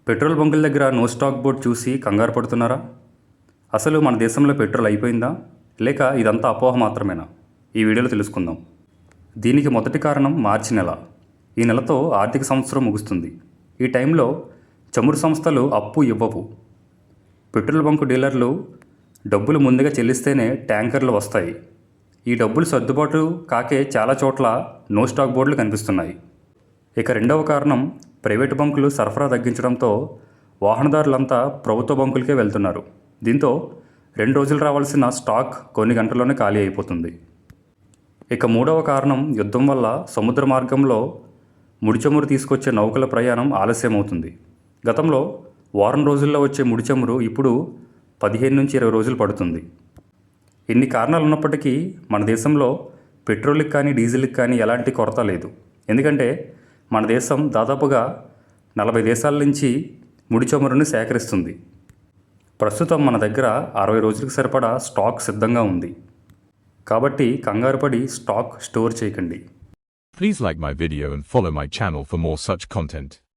Petrol బంకుల దగ్గర no stock board చూసి కంగారు పడుతున్నారా? అసలు మన దేశంలో పెట్రోల్ అయిపోయిందా, లేక ఇదంతా అపోహ మాత్రమేనా? ఈ వీడియోలో తెలుసుకుందాం. దీనికి మొదటి కారణం మార్చి నెల. ఈ నెలతో ఆర్థిక సంవత్సరం ముగుస్తుంది. ఈ టైంలో చమురు సంస్థలు అప్పు ఇవ్వవు. పెట్రోల్ బంకు డీలర్లు డబ్బులు ముందుగా చెల్లిస్తేనే ట్యాంకర్లు వస్తాయి. ఈ డబ్బులు సర్దుబాటు కాకే చాలా చోట్ల నో స్టాక్ బోర్డులు కనిపిస్తున్నాయి. ఇక రెండవ కారణం, ప్రైవేటు బంకులు సరఫరా తగ్గించడంతో వాహనదారులంతా ప్రభుత్వ బంకులకే వెళ్తున్నారు. దీంతో 2 రోజులు రావాల్సిన స్టాక్ కొన్ని గంటల్లోనే ఖాళీ అయిపోతుంది. ఇక మూడవ కారణం, యుద్ధం వల్ల సముద్ర మార్గంలో ముడి చమురు తీసుకొచ్చే నౌకల ప్రయాణం ఆలస్యమవుతుంది. గతంలో వారం రోజుల్లో వచ్చే ముడి చమురు ఇప్పుడు 15 నుంచి 20 రోజులు పడుతుంది. ఇన్ని కారణాలు ఉన్నప్పటికీ మన దేశంలో పెట్రోల్కి కానీ డీజిల్కి కానీ ఎలాంటి కొరత లేదు. ఎందుకంటే మన దేశం దాదాపుగా 40 దేశాల నుంచి ముడి చమురుని సేకరిస్తుంది. ప్రస్తుతం మన దగ్గర 60 రోజులకు సరిపడా స్టాక్ సిద్ధంగా ఉంది. కాబట్టి కంగారుపడి స్టాక్ స్టోర్ చేయకండి. Please like my video and follow my channel for more such content.